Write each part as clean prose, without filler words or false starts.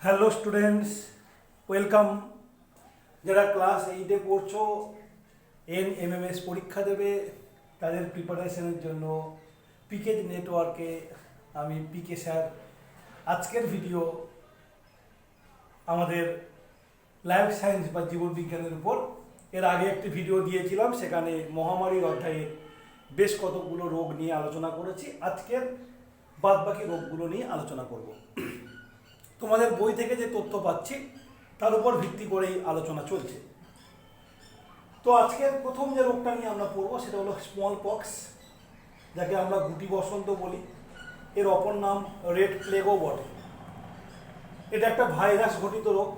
Hello students, welcome. যারা class 8-এ পড়ছো, NMMS পরীক্ষা দেবে, তাদের প্রিপারেশনের জন্য পিকেজ নেটওয়ার্কে আমি পিকে স্যার। আজকের ভিডিও আমাদের লাইফ সায়েন্স বা জীবনবিজ্ঞানের উপর। এর আগে একটি ভিডিও দিয়েছিলাম, সেখানে মহামারীর অধ্যায়ে বেশ কতগুলো রোগ নিয়ে আলোচনা করেছি। আজকের বাদবাকি রোগগুলো নিয়ে আলোচনা করব। তোমাদের বই থেকে যে তথ্য পাচ্ছি তার উপর ভিত্তি করেই আলোচনা চলছে। তো আজকের প্রথম যে রোগটা নিয়ে আমরা পড়বো সেটা হলো স্মল পক্স, যাকে আমরা গুটি বসন্ত বলি। এর অপর নাম রেড প্লেগও বটে। এটা একটা ভাইরাস ঘটিত রোগ।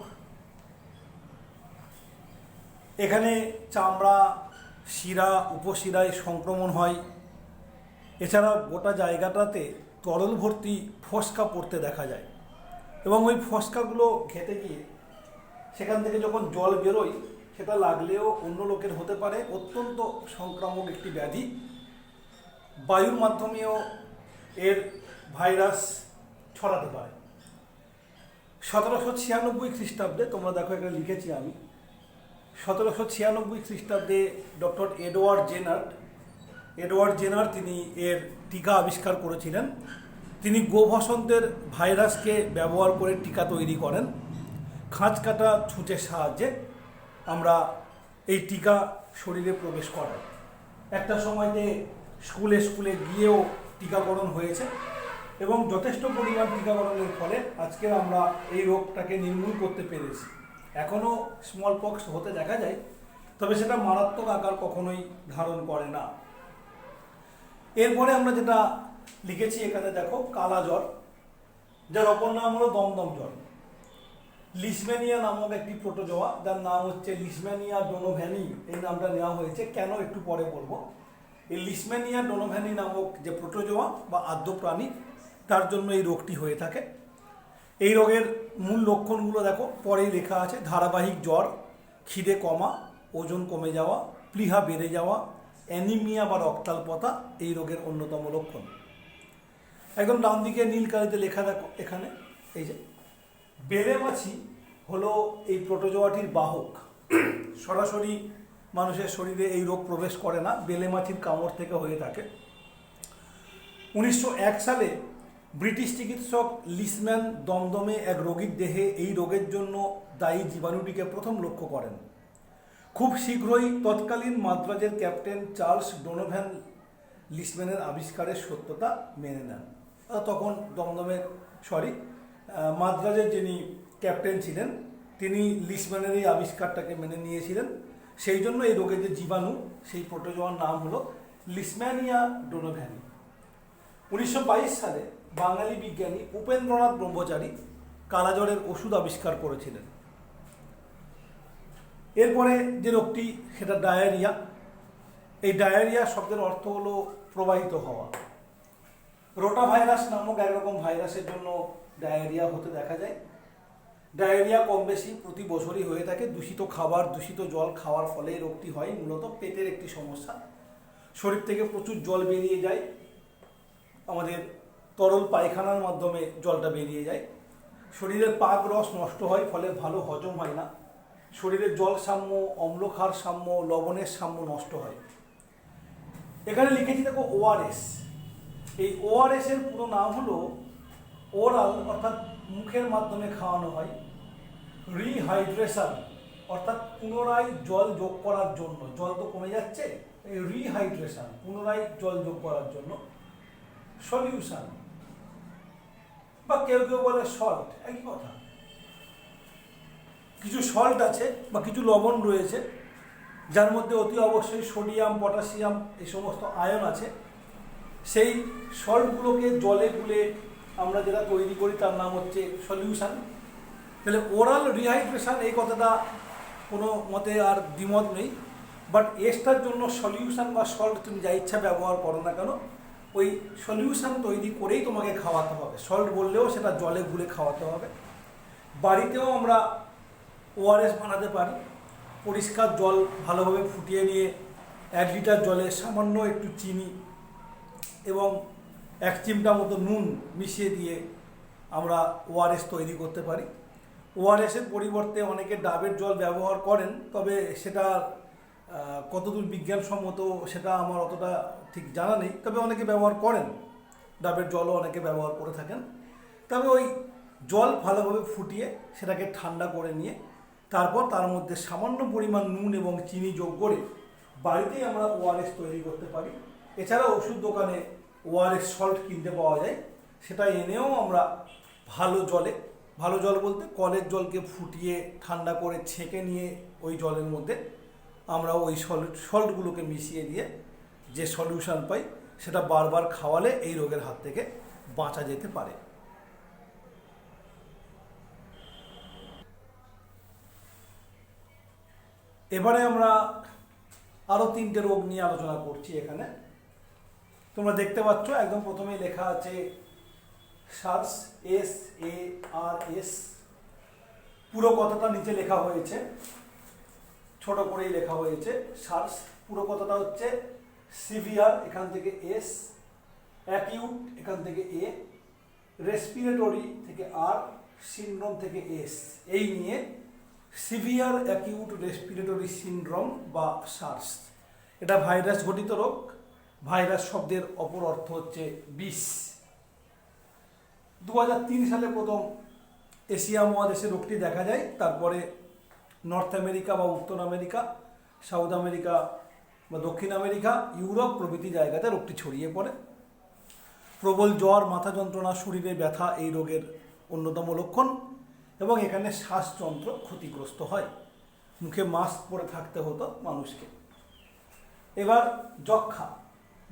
এখানে চামড়া, শিরা, উপশিরায় সংক্রমণ হয়। এছাড়া গোটা জায়গাটাতে তরল ভর্তি ফোসকা পড়তে দেখা যায়, এবং ওই ফোসকাগুলো ঘেটে গিয়ে সেখান থেকে যখন জল বেরোয়, সেটা লাগলেও অন্য লোকের হতে পারে। অত্যন্ত সংক্রামক একটি ব্যাধি। বায়ুর মাধ্যমেও এর ভাইরাস ছড়াতে পারে। 1796 খ্রিস্টাব্দে, তোমরা দেখো এখানে লিখেছি আমি, 1796 খ্রিস্টাব্দে ডক্টর এডওয়ার্ড জেনার তিনি এর টিকা আবিষ্কার করেছিলেন। তিনি গোবসন্তের ভাইরাসকে ব্যবহার করে টিকা তৈরি করেন। খাঁজ কাটা ছুঁচের সাহায্যে আমরা এই টিকা শরীরে প্রবেশ করাই। একটা সময়তে স্কুলে গিয়েও টিকাকরণ হয়েছে, এবং যথেষ্ট পরিমাণ টিকাকরণের ফলে আজকের আমরা এই রোগটাকে নির্মূল করতে পেরেছি। এখনও স্মল পক্স হতে দেখা যায়, তবে সেটা মারাত্মক আকার কখনোই ধারণ করে না। এরপরে আমরা যেটা লিখেছি এখানে দেখো, কালা জ্বর, যার অপর নাম হলো দমদম জ্বর। লিসম্যানিয়া নামক একটি প্রোটোজোয়া, যার নাম হচ্ছে লিসম্যানিয়া ডোনোভ্যানি, এই নামটা নেওয়া হয়েছে কেন একটু পরে বলবো। এই লিসম্যানিয়া ডোনোভ্যানি নামক যে প্রোটোজোয়া বা আদ্য প্রাণী, তার জন্য এই রোগটি হয়ে থাকে। এই রোগের মূল লক্ষণগুলো দেখো, পরেই লেখা আছে। ধারাবাহিক জ্বর, খিদে কমা, ওজন কমে যাওয়া, প্লীহা বেড়ে যাওয়া, অ্যানিমিয়া বা রক্তাল্পতা এই রোগের অন্যতম লক্ষণ। একদম ডান দিকে নীল কালিতে লেখা দেখো এখানে, এই যে বেলে মাছি হলো এই প্রোটোজোয়াটির বাহক। সরাসরি মানুষের শরীরে এই রোগ প্রবেশ করে না, বেলে মাছির কামড় থেকে হয়ে থাকে। 1901 সালে ব্রিটিশ চিকিৎসক লিসম্যান দমদমে এক রোগীর দেহে এই রোগের জন্য দায়ী জীবাণুটিকে প্রথম লক্ষ্য করেন। খুব শীঘ্রই তৎকালীন মাদ্রাজের ক্যাপ্টেন চার্লস ডোনোভ্যান লিসম্যানের আবিষ্কারের সত্যতা মেনে নেন। তখন মাদ্রাজের যিনি ক্যাপ্টেন ছিলেন, তিনি লিসম্যানের এই আবিষ্কারটাকে মেনে নিয়েছিলেন। সেই জন্য এই রোগের যে জীবাণু, সেই প্রোটোজোয়ার নাম হলো লিসম্যানিয়া ডোনোভ্যানি। 1922 সালে বাঙালি বিজ্ঞানী উপেন্দ্রনাথ ব্রহ্মচারী কালাজ্বরের ওষুধ আবিষ্কার করেছিলেন। এরপরে যে রোগটি, সেটা ডায়রিয়া। এই ডায়রিয়া শব্দের অর্থ হলো প্রবাহিত হওয়া। রোটা ভাইরাস নামক একরকম ভাইরাসের জন্য ডায়রিয়া হতে দেখা যায়। ডায়রিয়া কম বেশি প্রতি বছরই হয়ে থাকে। দূষিত খাবার, দূষিত জল খাওয়ার ফলে এই রোগটি হয়। মূলত পেটের একটি সমস্যা। শরীর থেকে প্রচুর জল বেরিয়ে যায়, আমাদের তরল পায়খানার মাধ্যমে জলটা বেরিয়ে যায়। শরীরের পাক রস নষ্ট হয়, ফলে ভালো হজম হয় না। শরীরের জল সাম্য, অম্লক্ষার সাম্য, লবণের সাম্য নষ্ট হয়। এখানে লিখেছি দেখো ORS। এই ORS এর পুরো নাম হলো ওরাল, অর্থাৎ মুখের মাধ্যমে খাওয়ানো হয়। রিহাইড্রেশন, অর্থাৎ পুনরায় জল যোগ করার জন্য। জল তো কমে যাচ্ছে, এই রিহাইড্রেশন, পুনরায় জল যোগ করার জন্য। সলিউশন, বা কেউ কেউ বলে সল্ট, একই কথা। কিছু সল্ট আছে বা কিছু লবণ রয়েছে, যার মধ্যে অতি অবশ্যই সোডিয়াম, পটাশিয়াম এই সমস্ত আয়ন আছে। সেই সল্টগুলোকে জলে গুলে আমরা যেটা তৈরি করি, তার নাম হচ্ছে সলিউশন। তাহলে ওরাল রিহাইড্রেশন, এই কথাটা কোনো মতে আর দ্বিমত নেই। বাট এটার জন্য সলিউশন বা সল্ট তুমি যা ইচ্ছা ব্যবহার করো না কেন, ওই সলিউশন তৈরি করেই তোমাকে খাওয়াতে হবে। সল্ট বললেও সেটা জলে গুলে খাওয়াতে হবে। বাড়িতেও আমরা ORS বানাতে পারি। পরিষ্কার জল ভালোভাবে ফুটিয়ে নিয়ে 1 লিটার জলে সামান্য একটু চিনি এবং 1 চিমটা মতো নুন মিশিয়ে দিয়ে আমরা ORS তৈরি করতে পারি। ওআরএসের পরিবর্তে অনেকে ডাবের জল ব্যবহার করেন, তবে সেটা কতদূর বিজ্ঞানসম্মত সেটা আমার অতটা ঠিক জানা নেই, তবে অনেকে ব্যবহার করেন, ডাবের জলও অনেকে ব্যবহার করে থাকেন। তবে ওই জল ভালোভাবে ফুটিয়ে সেটাকে ঠান্ডা করে নিয়ে তারপর তার মধ্যে সামান্য পরিমাণ নুন এবং চিনি যোগ করে বাড়িতেই আমরা ওআরএস তৈরি করতে পারি। এছাড়া ওষুধ দোকানে ওআরএস সল্ট কিনতে পাওয়া যায়, সেটা এনেও আমরা ভালো জল বলতে কলের জলকে ফুটিয়ে ঠান্ডা করে ছেঁকে নিয়ে ওই জলের মধ্যে আমরা ওই সল্টগুলোকে মিশিয়ে দিয়ে যে সলিউশন পাই সেটা বারবার খাওয়ালে এই রোগের হাত থেকে বাঁচা যেতে পারে। এবারে আমরা আরও 3টে রোগ নিয়ে আলোচনা করছি। এখানে তোমরা দেখতে পাচ্ছ একদম প্রথমেই লেখা আছে সার্স, SARS। পুরো কথাটা নিচে লেখা হয়েছে, ছোট করেই লেখা হয়েছে সার্স। পুরো কথাটা হচ্ছে সিভিয়ার, এখান থেকে S, অ্যাকিউট এখান থেকে A, রেসপিরেটরি থেকে R, সিনড্রোম থেকে S। এই নিয়ে সিভিয়ার অ্যাকিউট রেসপিরেটরি সিনড্রোম বা সার্স। এটা ভাইরাস ঘটিত রোগ। ভাইরাস শব্দের অপর অর্থ হচ্ছে বিষ। 2003 সালে প্রথম এশিয়া মহাদেশে রোগটি দেখা যায়, তারপরে নর্থ আমেরিকা বা উত্তর আমেরিকা, সাউথ আমেরিকা বা দক্ষিণ আমেরিকা, ইউরোপ প্রভৃতি জায়গাতে রোগটি ছড়িয়ে পড়ে। প্রবল জ্বর, মাথা যন্ত্রণা, শরীরে ব্যথা এই রোগের অন্যতম লক্ষণ এবং এখানে শ্বাসযন্ত্র ক্ষতিগ্রস্ত হয়। মুখে মাস্ক পরে থাকতে হতো মানুষকে। এবার যক্ষ্মা,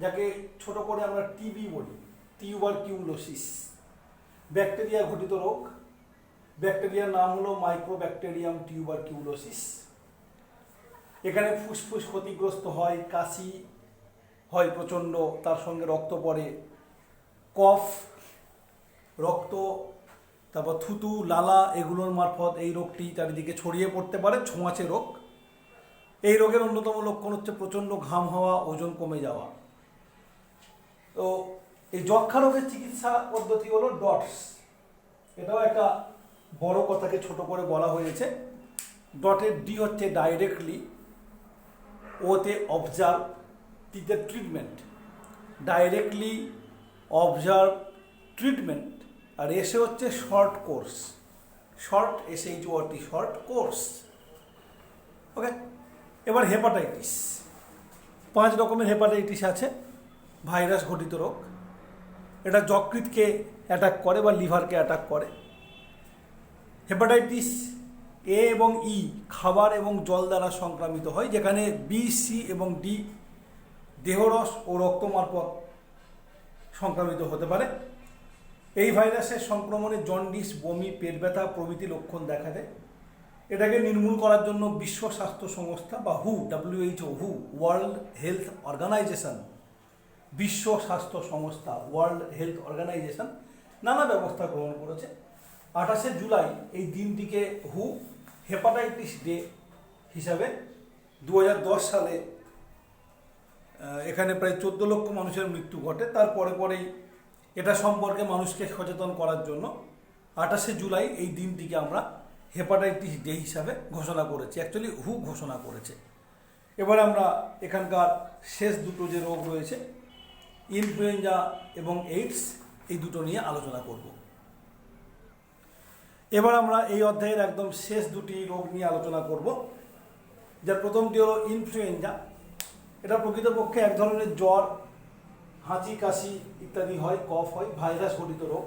যাকে ছোট করে আমরা টিবি বলি, টিউবারকিউলোসিস, ব্যাকটেরিয়া ঘটিত রোগ। ব্যাকটেরিয়ার নাম হলো মাইক্রোব্যাকটেরিয়াম টিউবারকিউলোসিস। এখানে ফুসফুস ক্ষতিগ্রস্ত হয়, কাশি হয় প্রচণ্ড, তার সঙ্গে রক্ত পড়ে, কফ, রক্ত, তারপর থুতু, লালা এগুলোর মারফত এই রোগটি চারিদিকে ছড়িয়ে পড়তে পারে। ছোঁয়াচে রোগ। এই রোগের অন্যতম লক্ষণ হচ্ছে প্রচণ্ড ঘাম হওয়া, ওজন কমে যাওয়া। তো এই যক্ষ্মা রোগের চিকিৎসা পদ্ধতি হলো ডটস। এটাও একটা বড় কথাকে ছোট করে বলা হয়েছে। ডটের ডি হচ্ছে ডাইরেক্টলি, ওতে অবজার্ভ, টিতে ট্রিটমেন্ট। Directly observe treatment. আর এসে হচ্ছে short course, short SHORT, short course. Okay, এবার হেপাটাইটিস। 5 রকমের হেপাটাইটিস আছে। ভাইরাস ঘটিত রোগ। এটা যকৃৎকে অ্যাটাক করে বা লিভারকে অ্যাটাক করে। হেপাটাইটিস A এবং E খাবার এবং জল দ্বারা সংক্রামিত হয়, যেখানে B, C এবং D দেহরস ও রক্ত মারফত সংক্রামিত হতে পারে। এই ভাইরাসের সংক্রমণে জন্ডিস, বমি, পেট ব্যথা প্রভৃতি লক্ষণ দেখা দেয়। এটাকে নির্মূল করার জন্য বিশ্ব স্বাস্থ্য সংস্থা বা WHO, ওয়ার্ল্ড হেলথ অর্গানাইজেশন, বিশ্ব স্বাস্থ্য সংস্থা, ওয়ার্ল্ড হেলথ অর্গানাইজেশন নানা ব্যবস্থা গ্রহণ করেছে। 28শে জুলাই এই দিনটিকে হেপাটাইটিস ডে হিসাবে 2010 সালে এখানে প্রায় 14 লক্ষ মানুষের মৃত্যু ঘটে। তার পরেই এটা সম্পর্কে মানুষকে সচেতন করার জন্য 28শে জুলাই এই দিনটিকে আমরা হেপাটাইটিস ডে হিসাবে ঘোষণা করেছি। অ্যাকচুয়ালি ঘোষণা করেছে। এবার আমরা এখানকার শেষ দুটো যে রোগ রয়েছে, ইনফ্লুয়েঞ্জা এবং এইডস, এই দুটো নিয়ে আলোচনা করব। এবার আমরা এই অধ্যায়ের একদম শেষ দুটি রোগ নিয়ে আলোচনা করব। যার প্রথমটি হলো ইনফ্লুয়েঞ্জা। এটা প্রকৃতপক্ষে এক ধরনের জ্বর, হাঁচি, কাশি ইত্যাদি হয়, কফ হয়, ভাইরাস ঘটিত রোগ।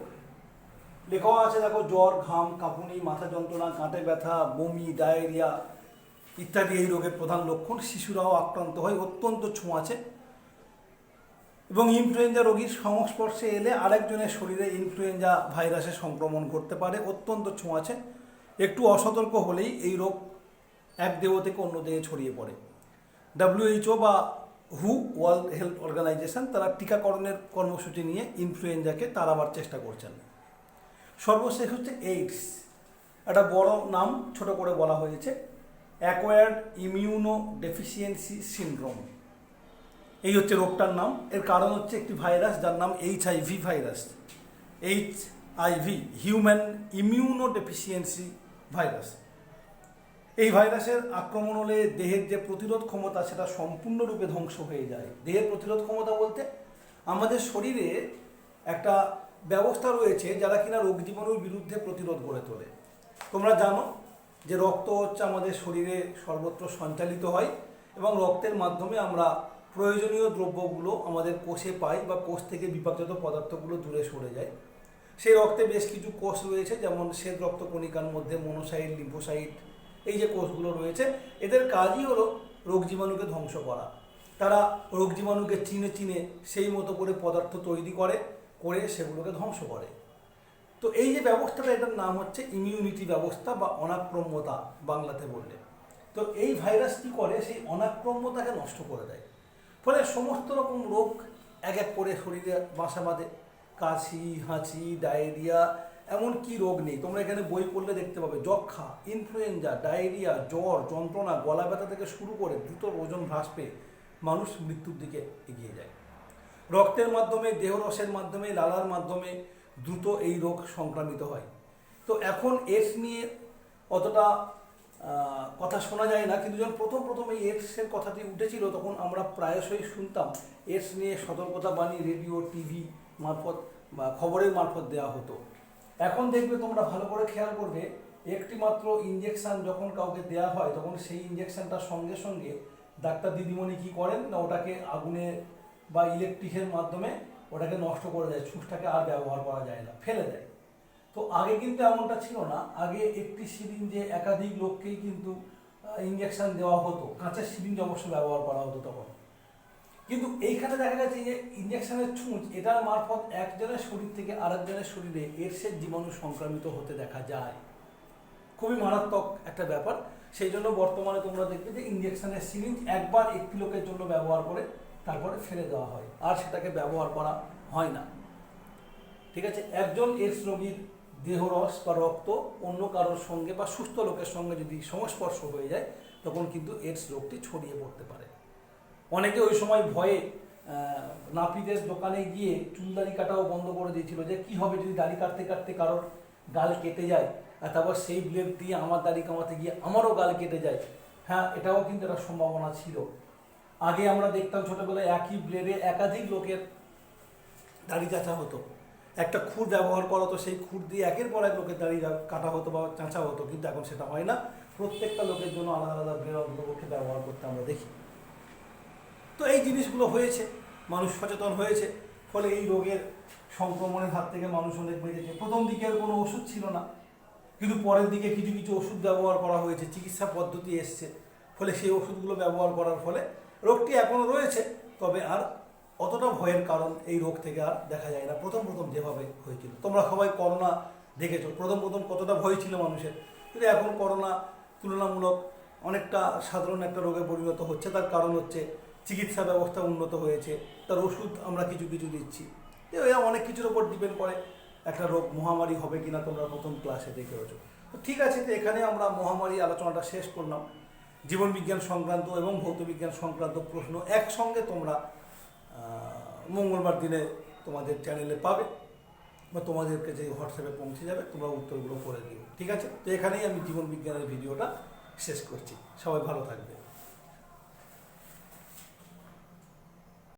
লেখাও আছে দেখো, জ্বর, ঘাম, কাঁপুনি, মাথা যন্ত্রণা, গাঁটে ব্যথা, বমি, ডায়রিয়া ইত্যাদি এই রোগের প্রধান লক্ষণ। শিশুরাও আক্রান্ত হয়, অত্যন্ত ছোঁয়াচে। এবং ইনফ্লুয়েঞ্জা রোগীর সংস্পর্শে এলে আরেকজনের শরীরে ইনফ্লুয়েঞ্জা ভাইরাসের সংক্রমণ ঘটতে পারে, অত্যন্ত ছোঁয়াচে। একটু অসতর্ক হলেই এই রোগ এক দেহ থেকে অন্য দেহে ছড়িয়ে পড়ে। WHO বা ওয়ার্ল্ড হেলথ অর্গানাইজেশন তারা টিকাকরণের কর্মসূচি নিয়ে ইনফ্লুয়েঞ্জাকে তাড়াবার চেষ্টা করছেন। সর্বশেষ হচ্ছে এইডস। একটা বড় নাম ছোট করে বলা হয়েছে, অ্যাকোয়ার্ড ইমিউনো ডেফিসিয়েন্সি সিনড্রোম। এই হচ্ছে রোগটার নাম। এর কারণ হচ্ছে একটি ভাইরাস যার নাম HIV virus. HIV, human immuno deficiency virus. এই ভাইরাসের আক্রমণ হলে দেহের যে প্রতিরোধ ক্ষমতা সেটা সম্পূর্ণরূপে ধ্বংস হয়ে যায়। দেহের প্রতিরোধ ক্ষমতা বলতে আমাদের শরীরে একটা ব্যবস্থা রয়েছে যারা কিনা রোগ জীবাণুর বিরুদ্ধে প্রতিরোধ গড়ে তোলে। তোমরা জানো যে রক্ত হচ্ছে আমাদের শরীরে সর্বত্র সঞ্চালিত হয় এবং রক্তের মাধ্যমে আমরা প্রয়োজনীয় দ্রব্যগুলো আমাদের কোষে পাই বা কোষ থেকে বিপাকজাত পদার্থগুলো দূরে সরে যায়। সেই রক্তে বেশ কিছু কোষ রয়েছে, যেমন শ্বেত রক্তকণিকার মধ্যে মনোসাইট, লিম্ফোসাইট, এই যে কোষগুলো রয়েছে এদের কাজই হলো রোগ জীবাণুকে ধ্বংস করা। তারা রোগ জীবাণুকে চিনে চিনে সেই মতো করে পদার্থ তৈরি করে সেগুলোকে ধ্বংস করে। তো এই যে ব্যবস্থাটা, এটার নাম হচ্ছে ইমিউনিটি ব্যবস্থা বা অনাক্রম্যতা বাংলাতে বললে। তো এই ভাইরাস কী করে, সেই অনাক্রম্যতাকে নষ্ট করে দেয়। ফলে সমস্ত রকম রোগ এক এক করে শরীরে বাসা বাঁধে। কাশি, হাঁচি, ডায়রিয়া, এমন কি রোগ নেই। তোমরা এখানে বই পড়লে দেখতে পাবে যক্ষা, ইনফ্লুয়েঞ্জা, ডায়রিয়া, জ্বর, যন্ত্রণা, গলা ব্যথা থেকে শুরু করে দ্রুত ওজন হ্রাস পেয়ে মানুষ মৃত্যুর দিকে এগিয়ে যায়। রক্তের মাধ্যমে, দেহরসের মাধ্যমে, লালার মাধ্যমে দ্রুত এই রোগ সংক্রামিত হয়। তো এখন এডস নিয়ে অতটা কথা শোনা যায় না, কিন্তু যখন প্রথম এই এডসের কথাটি উঠেছিল তখন আমরা প্রায়শই শুনতাম এডস নিয়ে সতর্কতা বাণী রেডিও, টিভি মারফত বা খবরের মারফত দেওয়া হতো। এখন দেখবে তোমরা ভালো করে খেয়াল করবে, একটি মাত্র ইঞ্জেকশন যখন কাউকে দেওয়া হয় তখন সেই ইঞ্জেকশনটার সঙ্গে সঙ্গে ডাক্তার দিদিমণি কী করেন না, ওটাকে আগুনে বা ইলেকট্রিকের মাধ্যমে ওটাকে নষ্ট করে দেয়, ছুঁচটাকে আর ব্যবহার করা যায় না, ফেলে দেয়। তো আগে কিন্তু এমনটা ছিল না। আগে একটি সিরিঞ্জে একাধিক লোককেই কিন্তু ইঞ্জেকশন দেওয়া হতো, কাঁচের সিরিঞ্জ অবশ্য ব্যবহার করা হতো তখন। কিন্তু এইখানে দেখা গেছে যে ইঞ্জেকশনের ছুঁচ, এটার মারফত একজনের শরীর থেকে আরেকজনের শরীরে এডসের জীবাণু সংক্রামিত হতে দেখা যায়। খুবই মারাত্মক একটা ব্যাপার। সেই জন্য বর্তমানে তোমরা দেখবে যে ইঞ্জেকশনের সিরিঞ্জ একবার একটি লোকের জন্য ব্যবহার করে তারপরে ফেলে দেওয়া হয়, আর সেটাকে ব্যবহার করা হয় না। ঠিক আছে, একজন এডস রোগীর দেহরস বা রক্ত অন্য কারোর সঙ্গে বা সুস্থ লোকের সঙ্গে যদি সংস্পর্শ হয়ে যায় তখন কিন্তু এডস রোগটি ছড়িয়ে পড়তে পারে। অনেকে ওই সময় ভয়ে নাপিতের দোকানে গিয়ে চুল দাড়ি কাটাও বন্ধ করে দিয়েছিল, যে কী হবে যদি দাড়ি কাটতে কাটতে কারোর গাল কেটে যায়, আর তারপর সেই ব্লেড দিয়ে আমার দাড়ি কামাতে গিয়ে আমারও গাল কেটে যায়। হ্যাঁ, এটাও কিন্তু একটা সম্ভাবনা ছিল। আগে আমরা দেখতাম ছোটোবেলায় একই ব্লেডে একাধিক লোকের দাড়ি চাঁচা হতো, একটা খুর ব্যবহার করা হতো, সেই খুর দিয়ে একের পর এক লোকের দাড়ি কাটা হতো বা চাঁচা হতো। কিন্তু এখন সেটা হয় না, প্রত্যেকটা লোকের জন্য আলাদা আলাদা ব্লেড অন্ততপক্ষে ব্যবহার করতে আমরা দেখি। তো এই জিনিসগুলো হয়েছে, মানুষ সচেতন হয়েছে, ফলে এই রোগের সংক্রমণের হাত থেকে মানুষ অনেক বেঁচেছে। প্রথম দিকে আর কোনো ওষুধ ছিল না, কিন্তু পরের দিকে কিছু কিছু ওষুধ ব্যবহার করা হয়েছে, চিকিৎসা পদ্ধতি এসছে, ফলে সেই ওষুধগুলো ব্যবহার করার ফলে রোগটি এখনও রয়েছে, তবে আর অতটা ভয়ের কারণ এই রোগ থেকে আর দেখা যায় না প্রথম যেভাবে হয়েছিল। তোমরা সবাই করোনা দেখেছো, প্রথম কতটা ভয় ছিল মানুষের, কিন্তু এখন করোনা তুলনামূলক অনেকটা সাধারণ একটা রোগে পরিণত হচ্ছে। তার কারণ হচ্ছে চিকিৎসা ব্যবস্থা উন্নত হয়েছে, তার ওষুধ আমরা কিছু দিচ্ছি। এরা অনেক কিছুর ওপর ডিপেন্ড করে একটা রোগ মহামারী হবে কিনা, তোমরা প্রথম ক্লাসে দেখেছো। তো ঠিক আছে, তো এখানে আমরা মহামারী আলোচনাটা শেষ করলাম। জীবনবিজ্ঞান সংক্রান্ত এবং ভৌতবিজ্ঞান সংক্রান্ত প্রশ্ন একসঙ্গে তোমরা মঙ্গলবার দিনে তোমাদের চ্যানেলে পাবে বা তোমাদেরকে যে হোয়াটসঅ্যাপে পৌঁছে যাবে, তোমরা উত্তরগুলো করে দিও। ঠিক আছে, তো এখানেই আমি জীবনবিজ্ঞানের ভিডিওটা শেষ করছি। সবাই ভালো থাকবে।